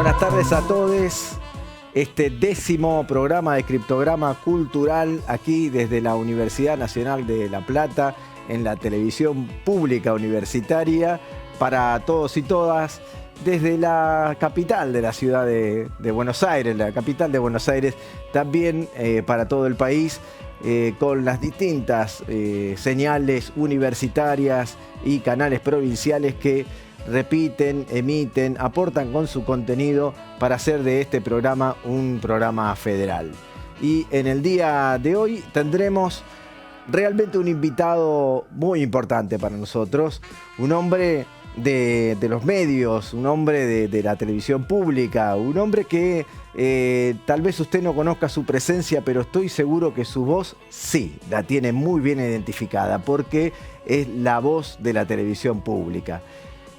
Buenas tardes a todos. Este 10º programa de Criptograma Cultural aquí desde la Universidad Nacional de La Plata en la televisión pública universitaria para todos y todas desde la capital de la ciudad de Buenos Aires, la capital de Buenos Aires, también para todo el país con las distintas señales universitarias y canales provinciales que repiten, emiten, aportan con su contenido para hacer de este programa un programa federal. Y en el día de hoy tendremos realmente un invitado muy importante para nosotros, un hombre de los medios, un hombre de la televisión pública, un hombre que tal vez usted no conozca su presencia, pero estoy seguro que su voz sí, la tiene muy bien identificada, porque es la voz de la televisión pública.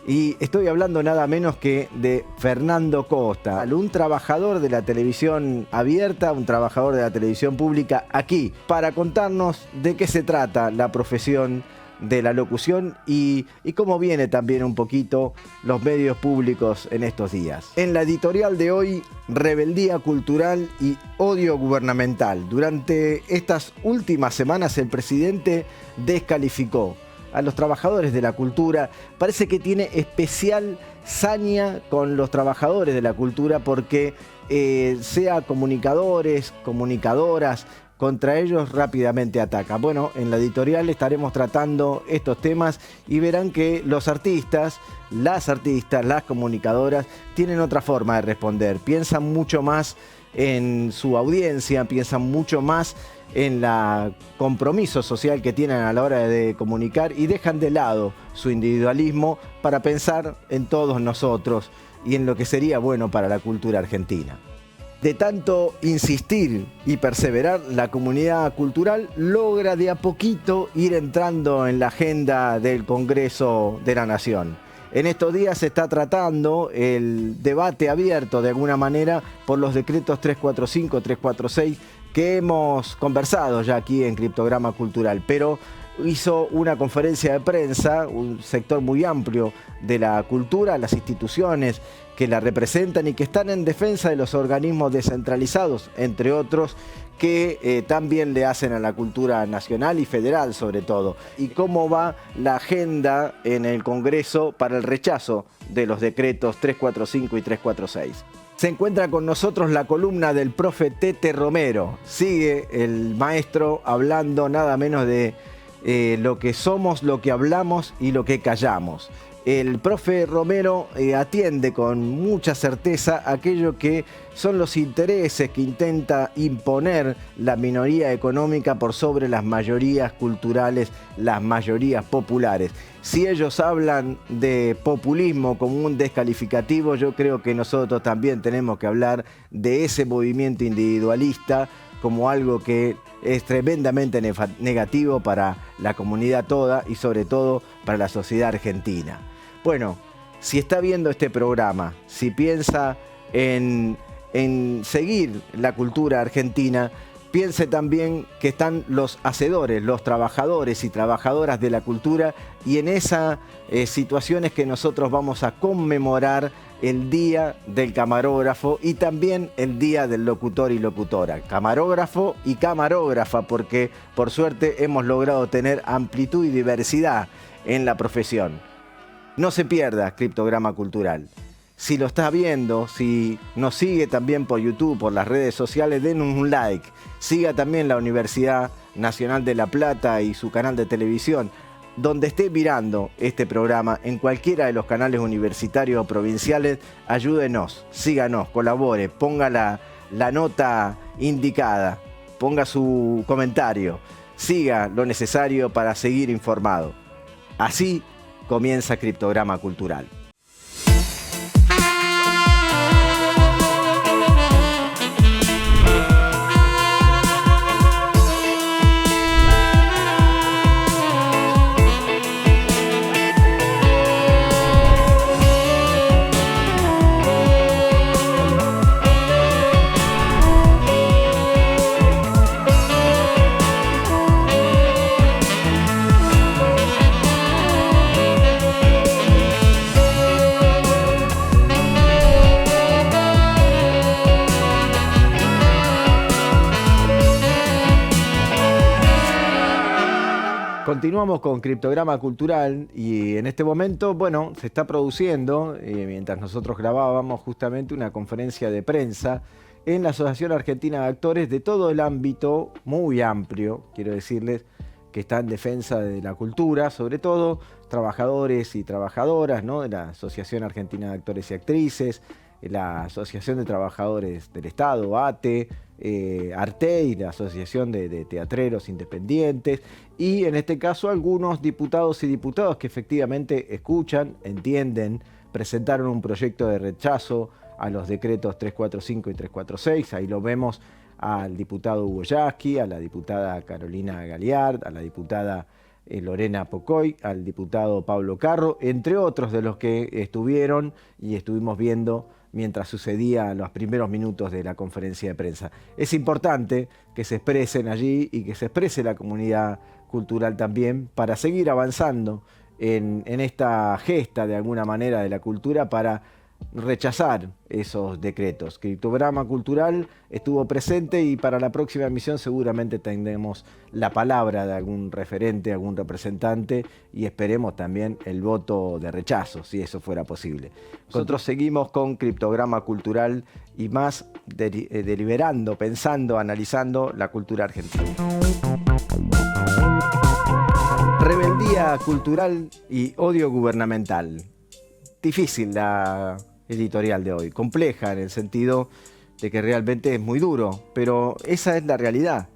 Y estoy hablando nada menos que de Fernando Costa, un trabajador de la televisión abierta, un trabajador de la televisión pública aquí, para contarnos de qué se trata la profesión de la locución y cómo viene también un poquito los medios públicos en estos días. En la editorial de hoy, rebeldía cultural y odio gubernamental. Durante estas últimas semanas el presidente descalificó a los trabajadores de la cultura. Parece que tiene especial saña con los trabajadores de la cultura porque sea comunicadores, comunicadoras, contra ellos rápidamente ataca. Bueno, en la editorial estaremos tratando estos temas y verán que los artistas, las comunicadoras, tienen otra forma de responder. Piensan mucho más en su audiencia, piensan mucho más en el compromiso social que tienen a la hora de comunicar y dejan de lado su individualismo para pensar en todos nosotros y en lo que sería bueno para la cultura argentina. De tanto insistir y perseverar, la comunidad cultural logra de a poquito ir entrando en la agenda del Congreso de la Nación. En estos días se está tratando el debate abierto de alguna manera por los decretos 345, 346 que hemos conversado ya aquí en Criptograma Cultural, pero hizo una conferencia de prensa un sector muy amplio de la cultura, las instituciones que la representan y que están en defensa de los organismos descentralizados, entre otros, que también le hacen a la cultura nacional y federal sobre todo. Y cómo va la agenda en el Congreso para el rechazo de los decretos 345 y 346. Se encuentra con nosotros la columna del profe Tete Romero. Sigue el maestro hablando nada menos de lo que somos, lo que hablamos y lo que callamos. El profe Romero atiende con mucha certeza aquello que son los intereses que intenta imponer la minoría económica por sobre las mayorías culturales, las mayorías populares. Si ellos hablan de populismo como un descalificativo, yo creo que nosotros también tenemos que hablar de ese movimiento individualista como algo que es tremendamente negativo para la comunidad toda y sobre todo para la sociedad argentina. Bueno, si está viendo este programa, si piensa en seguir la cultura argentina, piense también que están los hacedores, los trabajadores y trabajadoras de la cultura, y en esas situaciones que nosotros vamos a conmemorar el Día del Camarógrafo y también el Día del Locutor y Locutora. Camarógrafo y camarógrafa, porque por suerte hemos logrado tener amplitud y diversidad en la profesión. No se pierda Criptograma Cultural. Si lo está viendo, si nos sigue también por YouTube, por las redes sociales, denos un like. Siga también la Universidad Nacional de La Plata y su canal de televisión. Donde esté mirando este programa, en cualquiera de los canales universitarios o provinciales, ayúdenos, síganos, colabore, ponga la nota indicada, ponga su comentario, siga lo necesario para seguir informado. Así comienza Criptograma Cultural. continuamos con Criptograma Cultural y en este momento, bueno, se está produciendo, mientras nosotros grabábamos justamente una conferencia de prensa en la Asociación Argentina de Actores de todo el ámbito muy amplio, quiero decirles, que está en defensa de la cultura, sobre todo trabajadores y trabajadoras, ¿no?, de la Asociación Argentina de Actores y Actrices, la Asociación de Trabajadores del Estado, ATE, Artei, la Asociación de Teatreros Independientes, y en este caso algunos diputados y diputadas que efectivamente escuchan, entienden, presentaron un proyecto de rechazo a los decretos 345 y 346, ahí lo vemos al diputado Hugo Yasky, a la diputada Carolina Galiard, a la diputada Lorena Pocoy, al diputado Pablo Carro, entre otros de los que estuvieron y estuvimos viendo mientras sucedía los primeros minutos de la conferencia de prensa. Es importante que se expresen allí y que se exprese la comunidad cultural también para seguir avanzando en esta gesta de alguna manera de la cultura para rechazar esos decretos. Criptograma Cultural estuvo presente y para la próxima emisión seguramente tendremos la palabra de algún referente, algún representante y esperemos también el voto de rechazo, si eso fuera posible. Nosotros seguimos con Criptograma Cultural y más deliberando, pensando, analizando la cultura argentina. Rebeldía cultural y odio gubernamental. Difícil la editorial de hoy, compleja en el sentido de que realmente es muy duro, pero esa es la realidad.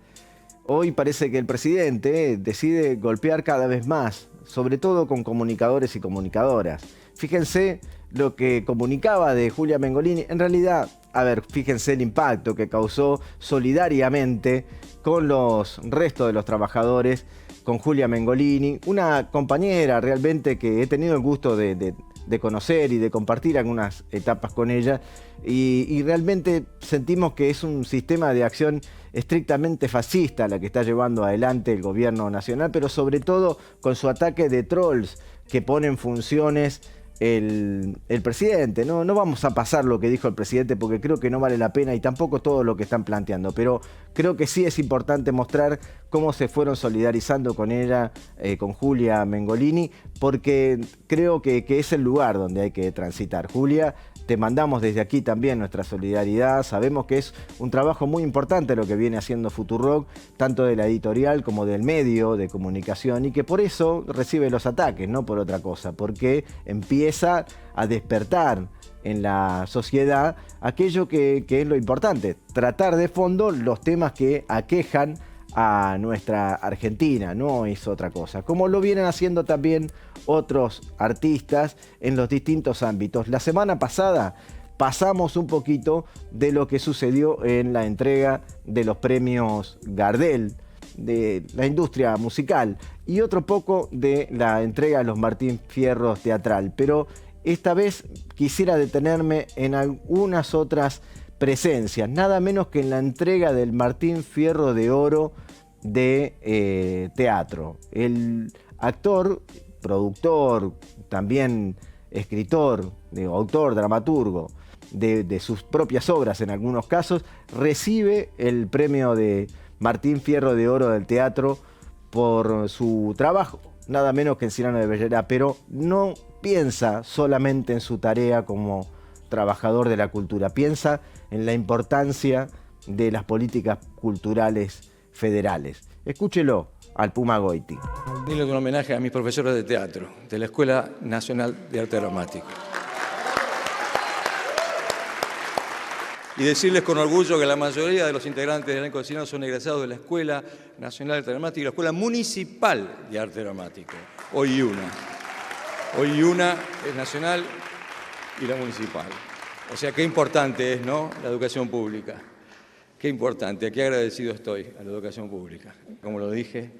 Hoy parece que el presidente decide golpear cada vez más, sobre todo con comunicadores y comunicadoras. Fíjense lo que comunicaba de Julia Mengolini, en realidad, a ver, fíjense el impacto que causó solidariamente con los restos de los trabajadores, con Julia Mengolini, una compañera realmente que he tenido el gusto de conocer y de compartir algunas etapas con ella y realmente sentimos que es un sistema de acción estrictamente fascista la que está llevando adelante el gobierno nacional, pero sobre todo con su ataque de trolls que pone en funciones el presidente. No vamos a pasar lo que dijo el presidente porque creo que no vale la pena y tampoco todo lo que están planteando, pero creo que sí es importante mostrar cómo se fueron solidarizando con ella, con Julia Mengolini, porque creo que es el lugar donde hay que transitar. Julia, te mandamos desde aquí también nuestra solidaridad. Sabemos que es un trabajo muy importante lo que viene haciendo Futurock, tanto de la editorial como del medio de comunicación, y que por eso recibe los ataques, no por otra cosa, porque empieza a despertar en la sociedad aquello que es lo importante, tratar de fondo los temas que aquejan a nuestra Argentina, no es otra cosa, como lo vienen haciendo también otros artistas en los distintos ámbitos. La semana pasada pasamos un poquito de lo que sucedió en la entrega de los premios Gardel de la industria musical y otro poco de la entrega de los Martín Fierros teatral, pero esta vez quisiera detenerme en algunas otras presencias, nada menos que en la entrega del Martín Fierro de Oro de teatro. El actor, productor, también escritor, autor, dramaturgo de sus propias obras en algunos casos, recibe el premio de Martín Fierro de Oro del teatro por su trabajo, nada menos que en Cyrano de Bergerac, pero no piensa solamente en su tarea como trabajador de la cultura, piensa en la importancia de las políticas culturales federales. Escúchelo al Puma Goiti. Dile un homenaje a mis profesores de teatro de la Escuela Nacional de Arte Dramático. Y decirles con orgullo que la mayoría de los integrantes del elenco de Cyrano son egresados de la Escuela Nacional de Arte Dramático y la Escuela Municipal de Arte Dramático. Hoy una es nacional y la municipal. O sea, qué importante es, ¿no?, la educación pública. Qué importante, qué agradecido estoy a la educación pública. Como lo dije,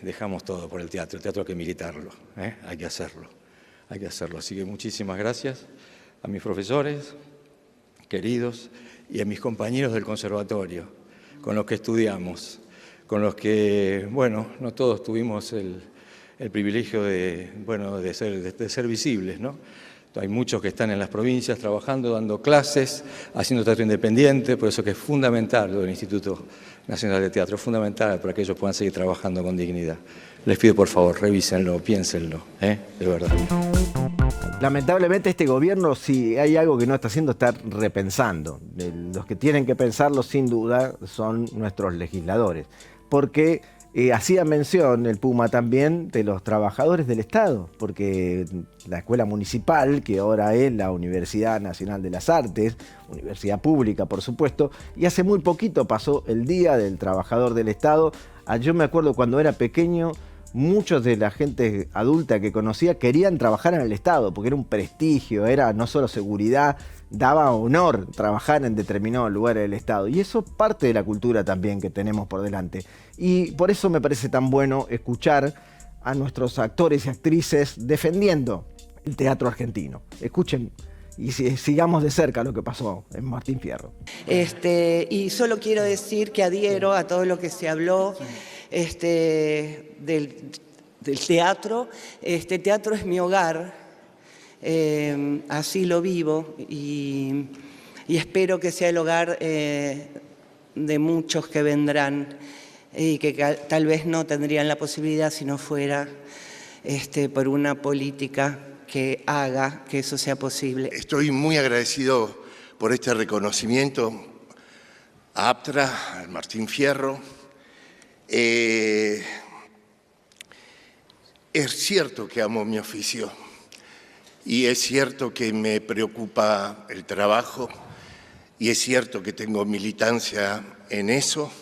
dejamos todo por el teatro hay que militarlo, hay que hacerlo. Así que muchísimas gracias a mis profesores queridos y a mis compañeros del conservatorio, con los que estudiamos, con los que, bueno, no todos tuvimos el privilegio de ser visibles, ¿no? Hay muchos que están en las provincias trabajando, dando clases, haciendo teatro independiente, por eso que es fundamental lo del Instituto Nacional de Teatro. Es fundamental para que ellos puedan seguir trabajando con dignidad. Les pido por favor, revísenlo, piénsenlo, de verdad. Lamentablemente este gobierno, si hay algo que no está haciendo, está repensando. Los que tienen que pensarlo sin duda son nuestros legisladores, porque hacía mención el Puma también de los trabajadores del Estado, porque la escuela municipal, que ahora es la Universidad Nacional de las Artes, universidad pública por supuesto, y hace muy poquito pasó el Día del Trabajador del Estado. Yo me acuerdo cuando era pequeño, muchos de la gente adulta que conocía querían trabajar en el Estado, porque era un prestigio, era no solo seguridad, daba honor trabajar en determinados lugares del Estado. Y eso es parte de la cultura también que tenemos por delante. Y por eso me parece tan bueno escuchar a nuestros actores y actrices defendiendo el teatro argentino. Escuchen y sigamos de cerca lo que pasó en Martín Fierro. Y solo quiero decir que adhiero a todo lo que se habló del teatro. Teatro es mi hogar, así lo vivo y espero que sea el hogar de muchos que vendrán y que tal vez no tendrían la posibilidad si no fuera por una política que haga que eso sea posible. Estoy muy agradecido por este reconocimiento a APTRA, al Martín Fierro. Es cierto que amo mi oficio y es cierto que me preocupa el trabajo y es cierto que tengo militancia en eso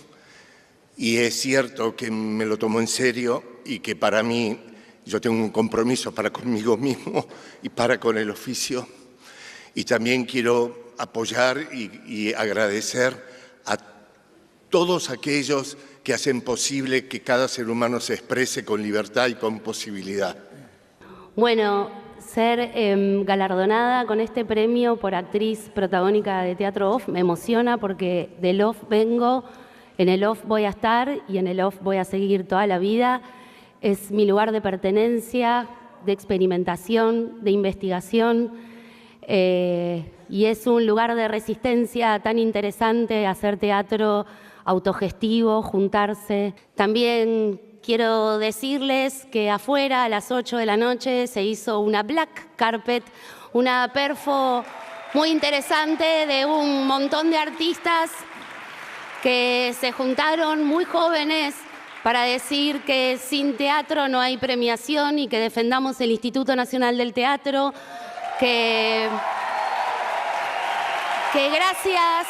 y es cierto que me lo tomo en serio y que para mí yo tengo un compromiso para conmigo mismo y para con el oficio. Y también quiero apoyar y agradecer a todos aquellos que hacen posible que cada ser humano se exprese con libertad y con posibilidad. Bueno, ser galardonada con este premio por actriz protagónica de Teatro Off me emociona porque del Off vengo, en el Off voy a estar y en el Off voy a seguir toda la vida. Es mi lugar de pertenencia, de experimentación, de investigación y es un lugar de resistencia tan interesante hacer teatro autogestivo, juntarse. También quiero decirles que afuera a las 8 de la noche se hizo una black carpet, una perfo muy interesante de un montón de artistas que se juntaron muy jóvenes para decir que sin teatro no hay premiación y que defendamos el Instituto Nacional del Teatro, que gracias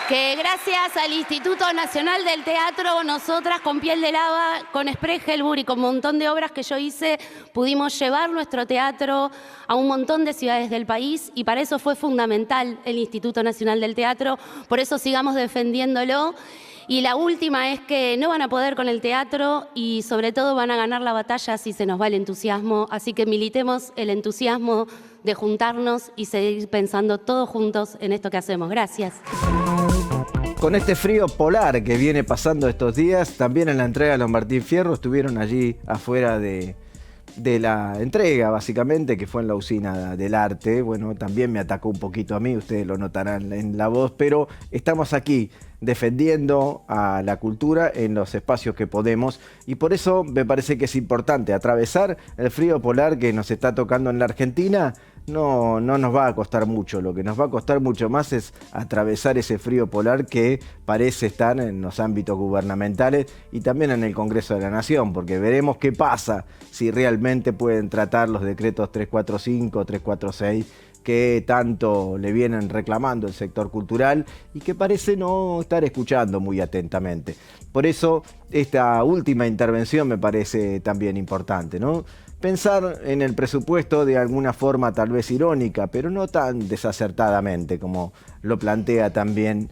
que gracias al Instituto Nacional del Teatro, nosotras con Piel de Lava, con Spregelburg y con un montón de obras que yo hice, pudimos llevar nuestro teatro a un montón de ciudades del país y para eso fue fundamental el Instituto Nacional del Teatro, por eso sigamos defendiéndolo. Y la última es que no van a poder con el teatro y sobre todo van a ganar la batalla si se nos va el entusiasmo, así que militemos el entusiasmo de juntarnos y seguir pensando todos juntos en esto que hacemos. Gracias. Con este frío polar que viene pasando estos días, también en la entrega de los Martín Fierro estuvieron allí afuera de la entrega, básicamente, que fue en la Usina del Arte. Bueno, también me atacó un poquito a mí, ustedes lo notarán en la voz, pero estamos aquí defendiendo a la cultura en los espacios que podemos y por eso me parece que es importante atravesar el frío polar que nos está tocando en la Argentina. No nos va a costar mucho, lo que nos va a costar mucho más es atravesar ese frío polar que parece estar en los ámbitos gubernamentales y también en el Congreso de la Nación, porque veremos qué pasa si realmente pueden tratar los decretos 345, 346 que tanto le vienen reclamando el sector cultural y que parece no estar escuchando muy atentamente. Por eso esta última intervención me parece también importante, ¿no? Pensar en el presupuesto de alguna forma tal vez irónica, pero no tan desacertadamente como lo plantea también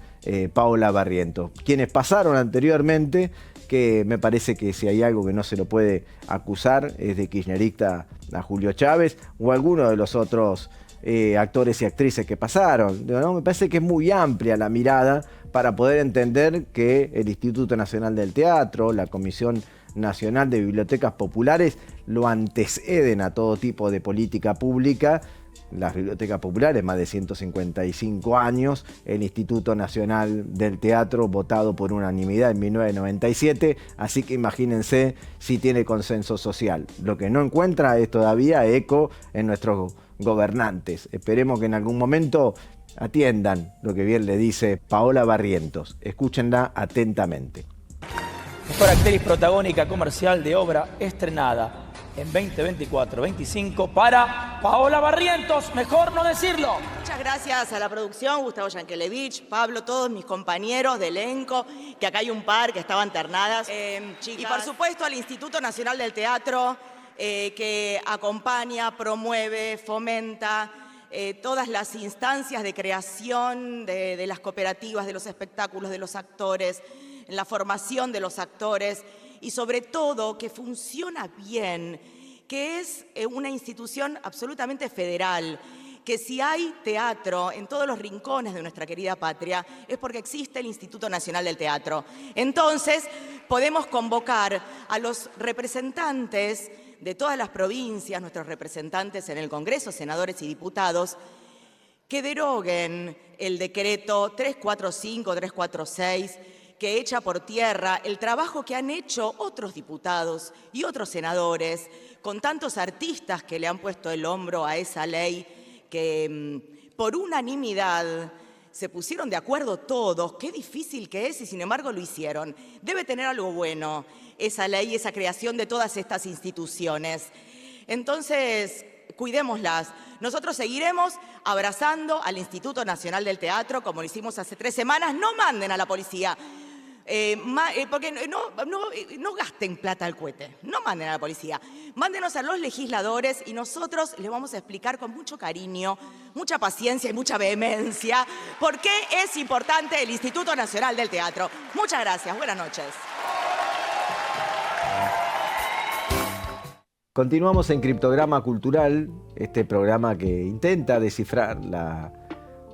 Paola Barrientos. Quienes pasaron anteriormente, que me parece que si hay algo que no se lo puede acusar es de kirchnerista a Julio Chávez o alguno de los otros actores y actrices que pasaron, ¿no? Me parece que es muy amplia la mirada para poder entender que el Instituto Nacional del Teatro, la Comisión Nacional de Bibliotecas Populares lo anteceden a todo tipo de política pública. Las bibliotecas populares, más de 155 años, el Instituto Nacional del Teatro, votado por unanimidad en 1997, así que imagínense si tiene consenso social. Lo que no encuentra es todavía eco en nuestros gobernantes. Esperemos que en algún momento atiendan lo que bien le dice Paola Barrientos. Escúchenla atentamente. Mejor actriz protagónica comercial de obra estrenada en 2024-25 para Paola Barrientos, mejor no decirlo. Muchas gracias a la producción, Gustavo Yankelevich, Pablo, todos mis compañeros de elenco, que acá hay un par que estaban ternadas. Y por supuesto al Instituto Nacional del Teatro, que acompaña, promueve, fomenta todas las instancias de creación de las cooperativas, de los espectáculos, de los actores, en la formación de los actores y sobre todo que funciona bien, que es una institución absolutamente federal, que si hay teatro en todos los rincones de nuestra querida patria es porque existe el Instituto Nacional del Teatro. Entonces podemos convocar a los representantes de todas las provincias, nuestros representantes en el Congreso, senadores y diputados, que deroguen el decreto 345, 346, que echa por tierra el trabajo que han hecho otros diputados y otros senadores, con tantos artistas que le han puesto el hombro a esa ley, que por unanimidad se pusieron de acuerdo todos. Qué difícil que es y sin embargo lo hicieron. Debe tener algo bueno esa ley, esa creación de todas estas instituciones. Entonces, cuidémoslas. Nosotros seguiremos abrazando al Instituto Nacional del Teatro, como lo hicimos hace 3 semanas. No manden a la policía. Porque no gasten plata al cohete, no manden a la policía, mándenos a los legisladores y nosotros les vamos a explicar con mucho cariño, mucha paciencia y mucha vehemencia por qué es importante el Instituto Nacional del Teatro. Muchas gracias, buenas noches. Continuamos en Criptograma Cultural, este programa que intenta descifrar la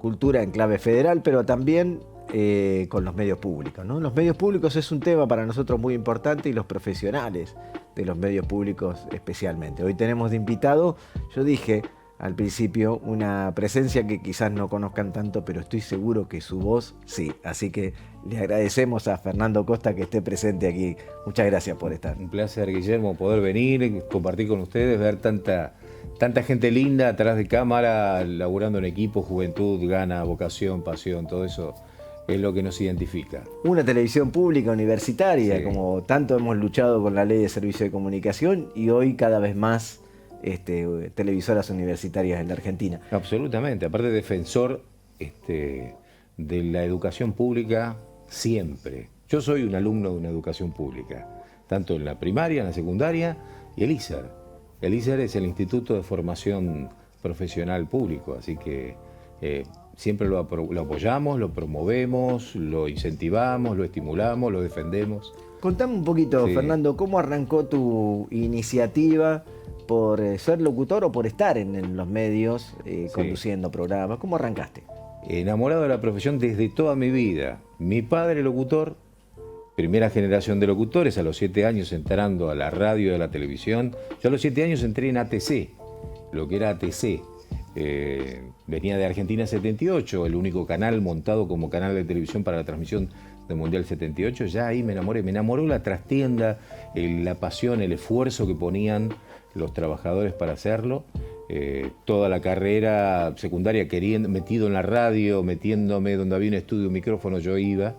cultura en clave federal, pero también con los medios públicos, ¿no? Los medios públicos es un tema para nosotros muy importante y los profesionales de los medios públicos especialmente. Hoy tenemos de invitado, yo dije al principio, una presencia que quizás no conozcan tanto, pero estoy seguro que su voz sí. Así que le agradecemos a Fernando Costa que esté presente aquí. Muchas gracias por estar. Un placer, Guillermo, poder venir, compartir con ustedes, ver tanta gente linda atrás de cámara, laburando en equipo, juventud, gana, vocación, pasión, todo eso es lo que nos identifica. Una televisión pública universitaria, sí, como tanto hemos luchado con la ley de servicio de comunicación y hoy cada vez más televisoras universitarias en la Argentina. Absolutamente, aparte defensor de la educación pública siempre. Yo soy un alumno de una educación pública, tanto en la primaria, en la secundaria y el ISER. El ISER es el Instituto de Formación Profesional Público, así que siempre lo apoyamos, lo promovemos, lo incentivamos, lo estimulamos, lo defendemos. Contame un poquito, sí, Fernando, ¿cómo arrancó tu iniciativa por ser locutor o por estar en los medios conduciendo programas? ¿Cómo arrancaste? Enamorado de la profesión desde toda mi vida. Mi padre locutor, primera generación de locutores, a los 7 años entrando a la radio y a la televisión. Yo a los 7 años entré en ATC, lo que era ATC. Venía de Argentina 78, el único canal montado como canal de televisión para la transmisión del Mundial 78. Ya ahí me enamoró la trastienda, la pasión, el esfuerzo que ponían los trabajadores para hacerlo. Toda la carrera secundaria metido en la radio, metiéndome donde había un estudio, un micrófono, yo iba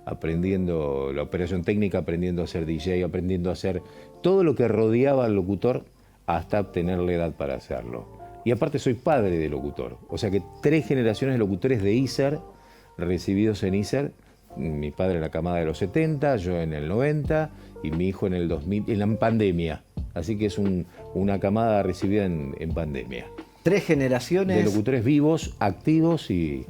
aprendiendo la operación técnica, aprendiendo a ser DJ, aprendiendo a hacer todo lo que rodeaba al locutor hasta obtener la edad para hacerlo. Y aparte soy padre de locutor, o sea que 3 generaciones de locutores de ISER, recibidos en ISER, mi padre en la camada de los 70, yo en el 90 y mi hijo en el 2000, en la pandemia. Así que es una camada recibida en pandemia. 3 generaciones de locutores vivos, activos y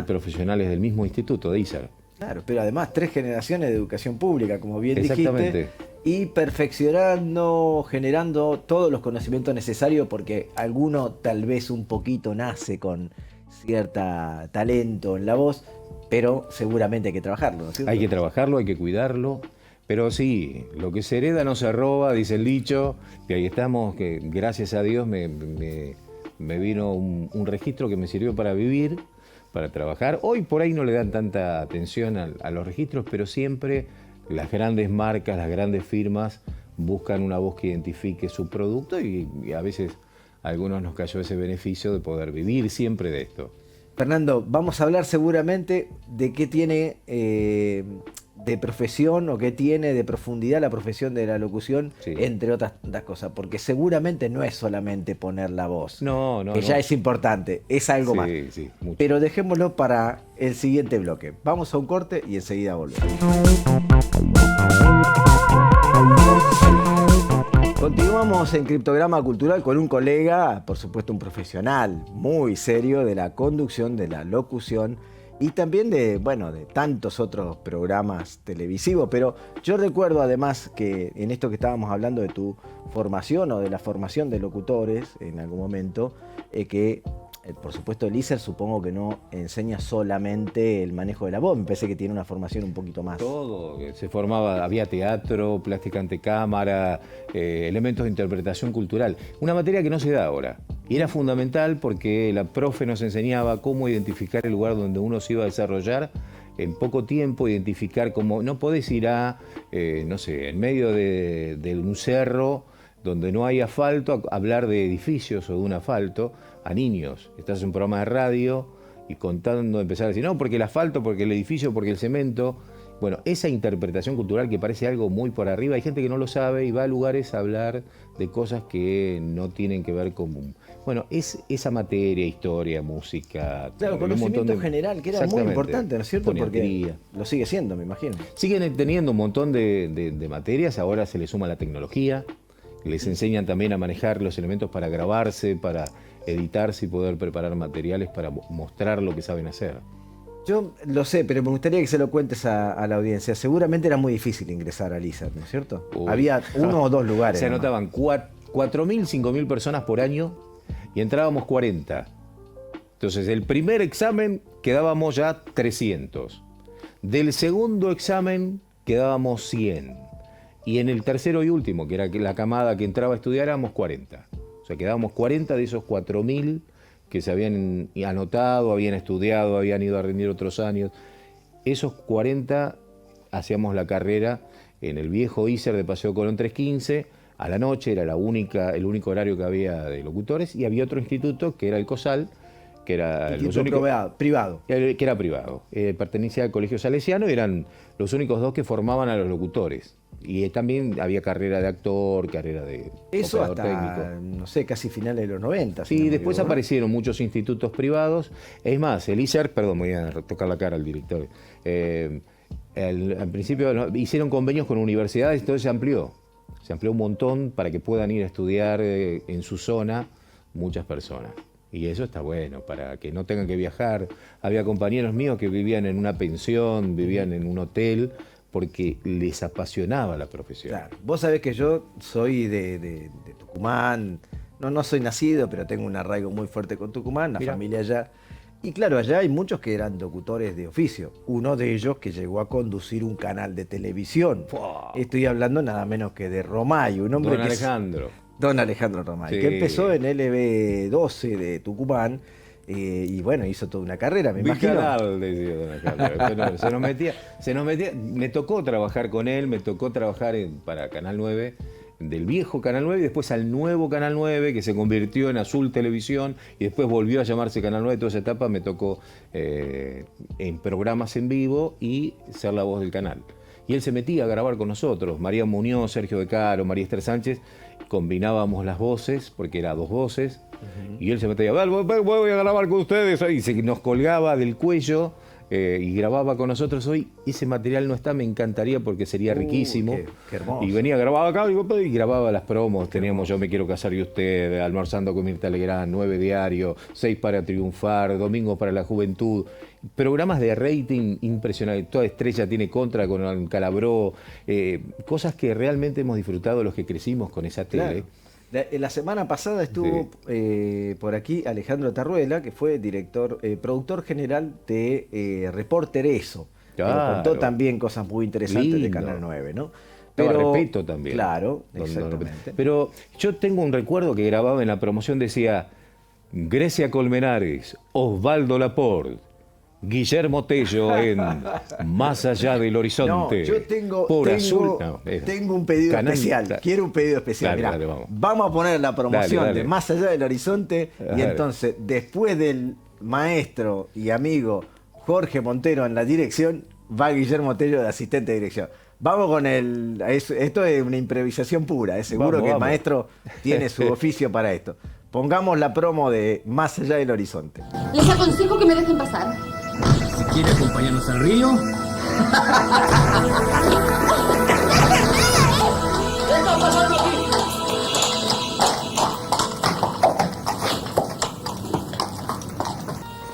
profesionales del mismo instituto de ISER. Claro, pero además 3 generaciones de educación pública, como bien dijiste, y perfeccionando, generando todos los conocimientos necesarios, porque alguno tal vez un poquito nace con cierta talento en la voz, pero seguramente hay que trabajarlo, ¿no es cierto? Hay que trabajarlo, hay que cuidarlo, Pero sí, lo que se hereda no se roba, dice el dicho, y ahí estamos, que gracias a Dios me vino un registro que me sirvió para vivir, para trabajar. Hoy por ahí no le dan tanta atención a los registros, pero siempre las grandes marcas, las grandes firmas buscan una voz que identifique su producto y a veces a algunos nos cayó ese beneficio de poder vivir siempre de esto. Fernando, vamos a hablar seguramente de qué tiene de profesión o qué tiene de profundidad la profesión de la locución, Sí. entre otras tantas cosas, porque seguramente no es solamente poner la voz, No, que ya no. es importante, es algo más. Sí, mucho. Pero dejémoslo para el siguiente bloque. Vamos a un corte y enseguida volvemos. Continuamos en Criptograma Cultural con un colega, por supuesto un profesional muy serio de la conducción, de la locución y también de tantos otros programas televisivos. Pero yo recuerdo además que en esto que estábamos hablando de tu formación o de la formación de locutores en algún momento, que por supuesto el ISER supongo que no enseña solamente el manejo de la voz, me parece que tiene una formación un poquito más. Todo, se formaba, había teatro, plástica ante cámara, elementos de interpretación cultural. Una materia que no se da ahora. Y era fundamental porque la profe nos enseñaba cómo identificar el lugar donde uno se iba a desarrollar en poco tiempo, identificar cómo no podés ir a, no sé, en medio de un cerro donde no hay asfalto, a hablar de edificios o de un asfalto a niños. Estás en un programa de radio y contando, empezar a decir, no, porque el asfalto, porque el edificio, porque el cemento. Bueno, esa interpretación cultural que parece algo muy por arriba, hay gente que no lo sabe y va a lugares a hablar de cosas que no tienen que ver con... Bueno, es esa materia, historia, música... Claro, un conocimiento montón de- general, que era muy Exactamente. importante, ¿no es cierto? Porque Foniatría. lo sigue siendo, me imagino. Siguen teniendo un montón de materias, ahora se les suma la tecnología, les enseñan también a manejar los elementos para grabarse, para editarse y poder preparar materiales para mostrar lo que saben hacer. Yo lo sé, pero me gustaría que se lo cuentes a la audiencia. Seguramente era muy difícil ingresar al ISER, ¿no es cierto? Uy. Había uno o dos lugares. Se nomás. anotaban 4.000, 5.000 personas por año y entrábamos 40. Entonces, el primer examen quedábamos ya 300. Del segundo examen quedábamos 100. Y en el tercero y último, que era la camada que entraba a estudiar, éramos 40. O sea, quedábamos 40 de esos 4.000 que se habían anotado, habían estudiado, habían ido a rendir otros años. Esos 40 hacíamos la carrera en el viejo ISER de Paseo Colón 315, a la noche, era el único horario que había de locutores, y había otro instituto que era el COSAL, que era Instituto privado. que era privado. Pertenecía al Colegio Salesiano y eran los únicos dos que formaban a los locutores. Y también había carrera de actor, carrera de Eso operador hasta, técnico. no sé, casi finales de los 90. si Sí, no me después equivoco, ¿no? aparecieron muchos institutos privados. Es más, el ISER, perdón, voy a tocar la cara al director. Al principio hicieron convenios con universidades, entonces se amplió. Se amplió un montón para que puedan ir a estudiar en su zona muchas personas. Y eso está bueno, para que no tengan que viajar. Había compañeros míos que vivían en una pensión, vivían en un hotel, porque les apasionaba la profesión. Claro. Vos sabés que yo soy de Tucumán. No soy nacido, pero tengo un arraigo muy fuerte con Tucumán, la Mirá. familia allá. Y claro, allá hay muchos que eran locutores de oficio. Uno de ellos que llegó a conducir un canal de televisión. Fua. Estoy hablando nada menos que de Romay, un hombre Don que Alejandro. Don Alejandro Romay, Sí. que empezó en LB12 de Tucumán y bueno, hizo toda una carrera, me imagino. Bicanal, decía Don Alejandro. Bueno, se nos metía. Me tocó trabajar con él, me tocó trabajar para Canal 9, del viejo Canal 9, y después al nuevo Canal 9, que se convirtió en Azul Televisión, y después volvió a llamarse Canal 9. Toda esa etapa me tocó en programas en vivo y ser la voz del canal. Y él se metía a grabar con nosotros, María Muñoz, Sergio De Caro, María Esther Sánchez, combinábamos las voces, porque era dos voces, y él se metía, voy a grabar con ustedes, y nos colgaba del cuello y grababa con nosotros. Hoy ese material no está, me encantaría porque sería riquísimo. Qué hermoso. Y venía grabado acá y grababa las promos. Teníamos Yo me quiero casar y usted, Almorzando con Mirta Legrand, 9 Diario, 6 para triunfar, Domingos para la juventud. Programas de rating impresionantes. Toda Estrella tiene contra con Calabró. Cosas que realmente hemos disfrutado los que crecimos con esa tele. Claro. La semana pasada estuvo por aquí Alejandro Tarruela, que fue productor general de Reporter Eso. Pero contó también cosas muy interesantes de Canal 9, ¿no? Pero respeto también. Claro, exactamente. Pero yo tengo un recuerdo que grababa en la promoción, decía Grecia Colmenares, Osvaldo Laporte, Guillermo Tello en Más allá del horizonte. No, yo tengo un pedido especial. Quiero un pedido especial. Dale, Mirá, vamos. Vamos a poner la promoción Dale. de Más allá del horizonte y entonces, después del maestro y amigo Jorge Montero en la dirección, va Guillermo Tello de asistente de dirección. Vamos con esto es una improvisación pura, seguro que el maestro tiene su oficio para esto. Pongamos la promo de Más allá del horizonte. Les aconsejo que me dejen pasar. Si quiere acompañarnos al río. ¿Qué está pasando aquí?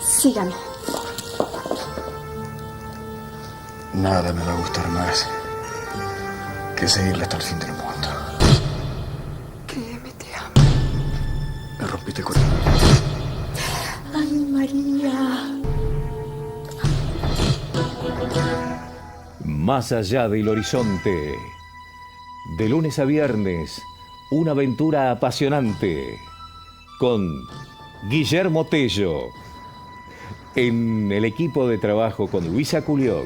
Sígame. Nada me va a gustar más que seguirle hasta el fin del mundo. Créeme, te amo. Me rompiste el corazón. Ay, María. Más allá del horizonte. De lunes a viernes, una aventura apasionante con Guillermo Tello. En el equipo de trabajo con Luisa Culiot,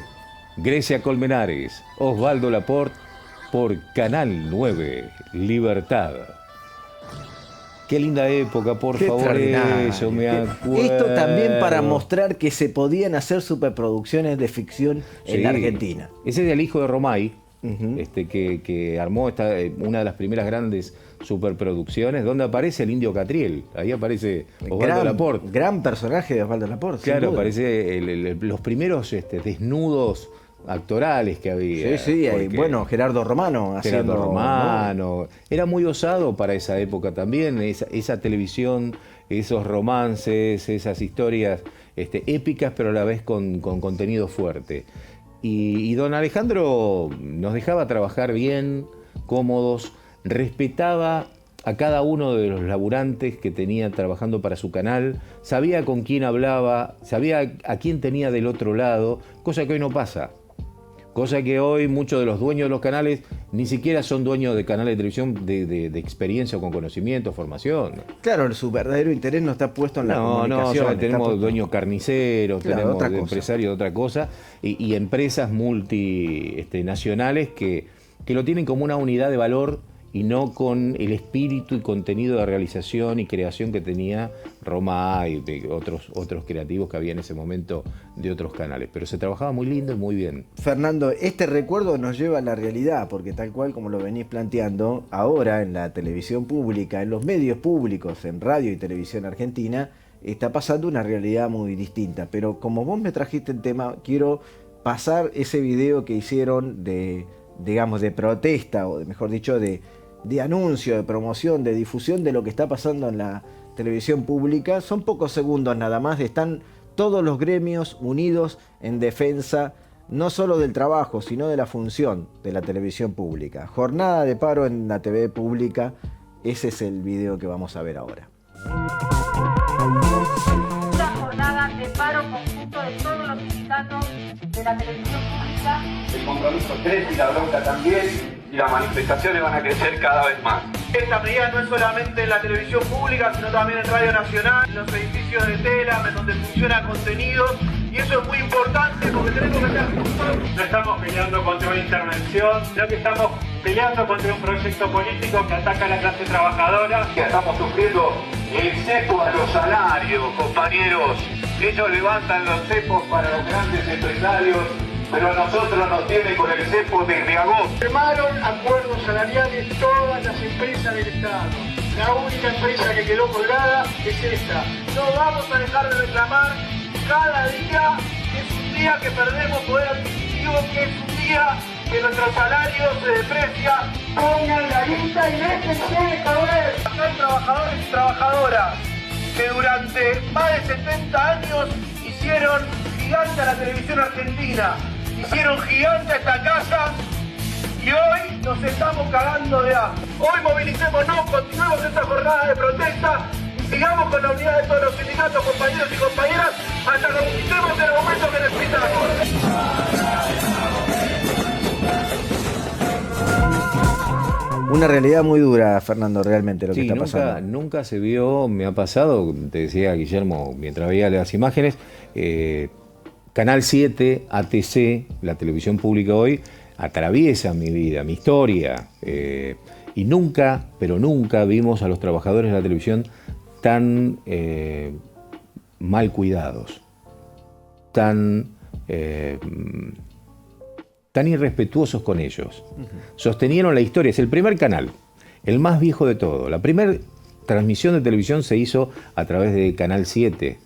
Grecia Colmenares, Osvaldo Laporte, por Canal 9, Libertad. Qué linda época, por favor, eso me acuerdo. Esto también para mostrar que se podían hacer superproducciones de ficción en la Argentina. Ese es el hijo de Romay, que armó una de las primeras grandes superproducciones, donde aparece el Indio Catriel. Ahí aparece Osvaldo Laporte. Gran personaje de Osvaldo Laporte. Claro, aparece los primeros desnudos actorales que había. Sí, bueno, Gerardo Romano. ¿No? Era muy osado para esa época también, esa televisión, esos romances, esas historias épicas, pero a la vez con contenido fuerte. Y don Alejandro nos dejaba trabajar bien, cómodos, respetaba a cada uno de los laburantes que tenía trabajando para su canal, sabía con quién hablaba, sabía a quién tenía del otro lado, cosa que hoy no pasa. Cosa que hoy muchos de los dueños de los canales ni siquiera son dueños de canales de televisión de experiencia o con conocimiento, formación. Claro, su verdadero interés no está puesto en la comunicación. No, tenemos dueños carniceros, tenemos empresarios de otra cosa y empresas multinacionales que lo tienen como una unidad de valor y no con el espíritu y contenido de realización y creación que tenía Roma y de otros creativos que había en ese momento de otros canales. Pero se trabajaba muy lindo y muy bien. Fernando, este recuerdo nos lleva a la realidad, porque tal cual como lo venís planteando, ahora en la televisión pública, en los medios públicos, en radio y televisión argentina, está pasando una realidad muy distinta. Pero como vos me trajiste el tema, quiero pasar ese video que hicieron de protesta, o mejor dicho, de anuncio, de promoción, de difusión de lo que está pasando en la televisión pública. Son pocos segundos nada más, están todos los gremios unidos en defensa no solo del trabajo, sino de la función de la televisión pública. Jornada de paro en la TV pública, ese es el video que vamos a ver ahora. Una jornada de paro conjunto de todos los sindicatos de la televisión pública. El compromiso crece y la bronca también, y las manifestaciones van a crecer cada vez más. Esta medida no es solamente en la televisión pública, sino también en Radio Nacional, en los edificios de Telam, en donde funciona contenido, y eso es muy importante porque tenemos que estar juntos. No estamos peleando contra una intervención, sino que estamos peleando contra un proyecto político que ataca a la clase trabajadora. Estamos sufriendo el cepo a los salarios, compañeros. Ellos levantan los cepos para los grandes empresarios, pero a nosotros nos tiene con el cepo desde agosto. Firmaron acuerdos salariales todas las empresas del Estado. La única empresa que quedó colgada es esta. No vamos a dejar de reclamar. Cada día es un día que perdemos poder adquisitivo, que es un día que nuestros salarios se deprecian. Pongan la lista y déjense de joder. Hay trabajadores y trabajadoras que durante más de 70 años hicieron gigante a la televisión argentina. Hicieron gigante esta casa y hoy nos estamos cagando de hambre. Hoy movilicémonos, continuemos esta jornada de protesta y sigamos con la unidad de todos los sindicatos, compañeros y compañeras, hasta que conquistemos el momento que necesitamos. Una realidad muy dura, Fernando, realmente lo que está pasando. Nunca se vio, me ha pasado, te decía Guillermo, mientras veía las imágenes, Canal 7, ATC, la televisión pública hoy, atraviesa mi vida, mi historia. Y nunca, pero nunca vimos a los trabajadores de la televisión tan mal cuidados, tan irrespetuosos con ellos. Sostenieron la historia, es el primer canal, el más viejo de todo. La primera transmisión de televisión se hizo a través de Canal 7.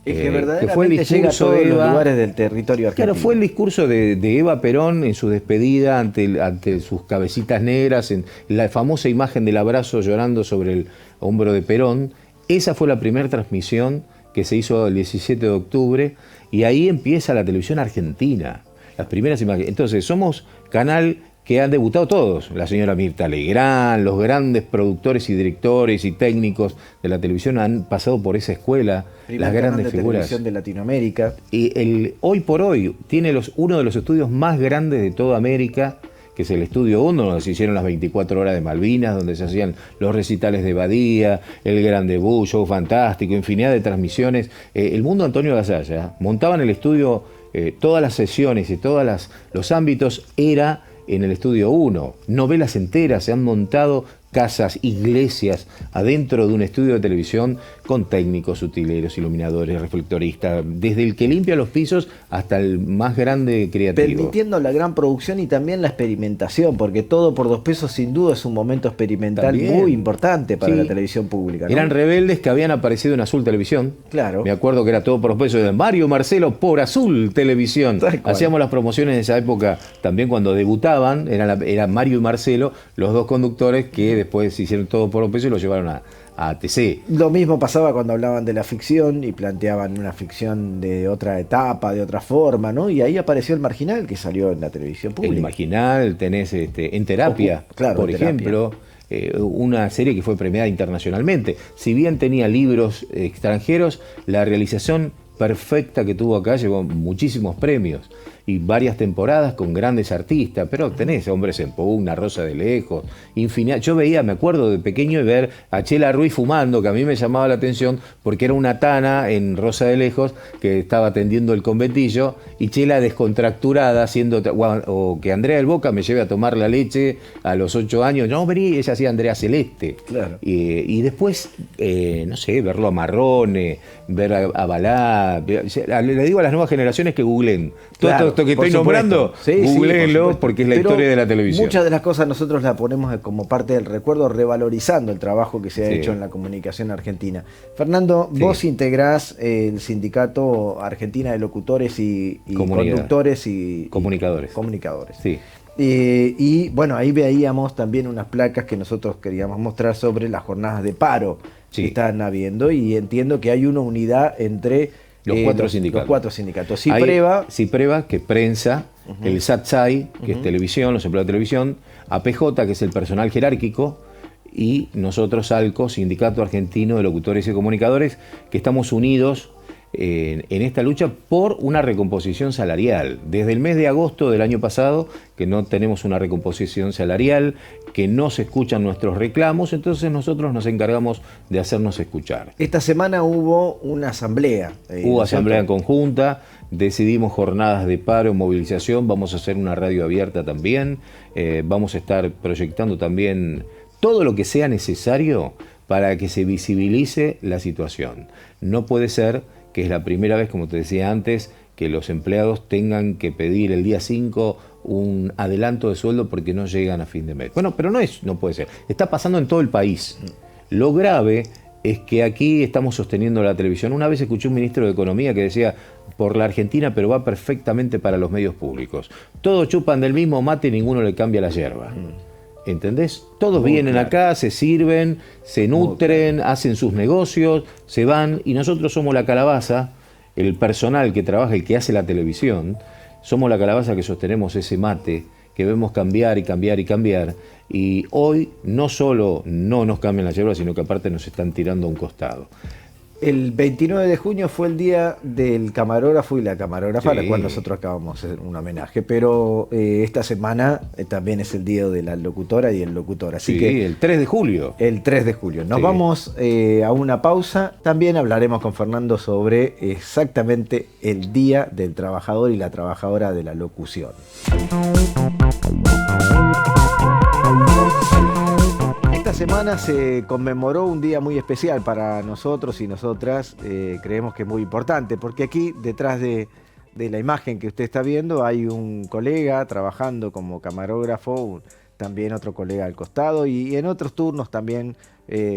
Es que verdaderamente llega a todos los lugares del territorio argentino. Claro, fue el discurso de Eva Perón en su despedida ante sus cabecitas negras, en la famosa imagen del abrazo llorando sobre el hombro de Perón. Esa fue la primera transmisión que se hizo el 17 de octubre y ahí empieza la televisión argentina. Las primeras imágenes. Entonces, somos canal que han debutado todos. La señora Mirta Legrand, los grandes productores y directores y técnicos de la televisión han pasado por esa escuela, las grandes figuras. Televisión de Latinoamérica. Y hoy por hoy tiene uno de los estudios más grandes de toda América, que es el Estudio 1, donde se hicieron las 24 horas de Malvinas, donde se hacían los recitales de Badía, el Gran Debut, Show Fantástico, infinidad de transmisiones. El Mundo Antonio Gasalla montaban el estudio, todas las sesiones y todos los ámbitos era en el Estudio 1. Novelas enteras se han montado, casas, iglesias, adentro de un estudio de televisión con técnicos, utileros, iluminadores, reflectoristas, desde el que limpia los pisos hasta el más grande creativo. Permitiendo la gran producción y también la experimentación, porque Todo por 2 pesos sin duda es un momento experimental también muy importante para la televisión pública, ¿no? Eran rebeldes que habían aparecido en Azul Televisión. Claro. Me acuerdo que era Todo por 2 pesos de Mario Marcelo por Azul Televisión. Hacíamos las promociones en esa época también cuando debutaban, eran Mario y Marcelo, los dos conductores que después hicieron Todo por 2 pesos y lo llevaron a ATC. Lo mismo pasaba cuando hablaban de la ficción y planteaban una ficción de otra etapa, de otra forma, ¿no? Y ahí apareció El Marginal, que salió en la televisión pública. El Marginal, tenés En Terapia, por ejemplo, una serie que fue premiada internacionalmente. Si bien tenía libros extranjeros, la realización perfecta que tuvo acá llevó muchísimos premios y varias temporadas con grandes artistas, pero tenés Hombres en Pugna, Rosa de Lejos, infinidad. Yo veía, me acuerdo de pequeño, ver a Chela Ruiz fumando, que a mí me llamaba la atención porque era una tana en Rosa de Lejos que estaba atendiendo el conventillo y Chela descontracturada haciendo, o que Andrea del Boca me lleve a tomar la leche a los 8 años, no, vení, ella hacía Andrea Celeste. Claro. Y después, no sé, verlo a Marrone, ver a Balá, le digo a las nuevas generaciones que googleen. Todo esto que estoy nombrando, googleenlo porque es la historia de la televisión. Muchas de las cosas nosotros las ponemos como parte del recuerdo, revalorizando el trabajo que se ha hecho en la comunicación argentina. Fernando, vos integrás el Sindicato Argentina de Locutores y Conductores y Comunicadores. Sí. Y bueno, ahí veíamos también unas placas que nosotros queríamos mostrar sobre las jornadas de paro que están habiendo, y entiendo que hay una unidad entre los cuatro sindicatos. CIPREVA, que es prensa, el SATSAI, que es televisión, los empleados de televisión, APJ, que es el personal jerárquico, y nosotros, ALCO, Sindicato Argentino de Locutores y Comunicadores, que estamos unidos en esta lucha por una recomposición salarial. Desde el mes de agosto del año pasado, que no tenemos una recomposición salarial, que no se escuchan nuestros reclamos, entonces nosotros nos encargamos de hacernos escuchar. Esta semana hubo una asamblea. Hubo asamblea conjunta, decidimos jornadas de paro, movilización, vamos a hacer una radio abierta también, vamos a estar proyectando también todo lo que sea necesario para que se visibilice la situación. No puede ser que es la primera vez, como te decía antes, que los empleados tengan que pedir el día 5 un adelanto de sueldo porque no llegan a fin de mes. Bueno, pero no puede ser. Está pasando en todo el país. Lo grave es que aquí estamos sosteniendo la televisión. Una vez escuché un ministro de Economía que decía, por la Argentina, pero va perfectamente para los medios públicos. Todos chupan del mismo mate y ninguno le cambia la yerba. ¿Entendés? Todos vienen acá, se sirven, se nutren, hacen sus negocios, se van, y nosotros somos la calabaza, el personal que trabaja, el que hace la televisión, somos la calabaza que sostenemos ese mate, que vemos cambiar y cambiar y cambiar, y hoy no solo no nos cambian la yerba, sino que aparte nos están tirando a un costado. El 29 de junio fue el día del camarógrafo y la camarógrafa, Sí. a la cual nosotros acabamos de hacer un homenaje, pero esta semana también es el día de la locutora y el locutor, así Sí, que el 3 de julio. el 3 de julio. Nos Sí. vamos a una pausa, también hablaremos con Fernando sobre exactamente el día del trabajador y la trabajadora de la locución. Esta semana se conmemoró un día muy especial para nosotros y nosotras, creemos que es muy importante, porque aquí detrás de la imagen que usted está viendo hay un colega trabajando como camarógrafo, también otro colega al costado y en otros turnos también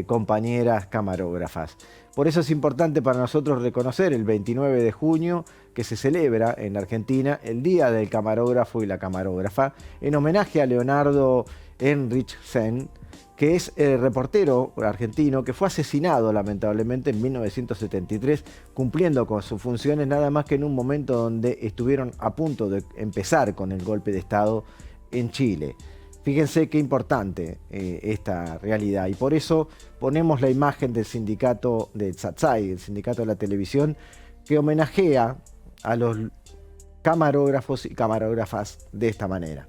compañeras camarógrafas. Por eso es importante para nosotros reconocer el 29 de junio que se celebra en Argentina el Día del Camarógrafo y la Camarógrafa en homenaje a Leonardo Henrichsen, que es el reportero argentino que fue asesinado lamentablemente en 1973, cumpliendo con sus funciones nada más que en un momento donde estuvieron a punto de empezar con el golpe de Estado en Chile. Fíjense qué importante esta realidad y por eso ponemos la imagen del sindicato de Satsai, el sindicato de la televisión, que homenajea a los camarógrafos y camarógrafas de esta manera.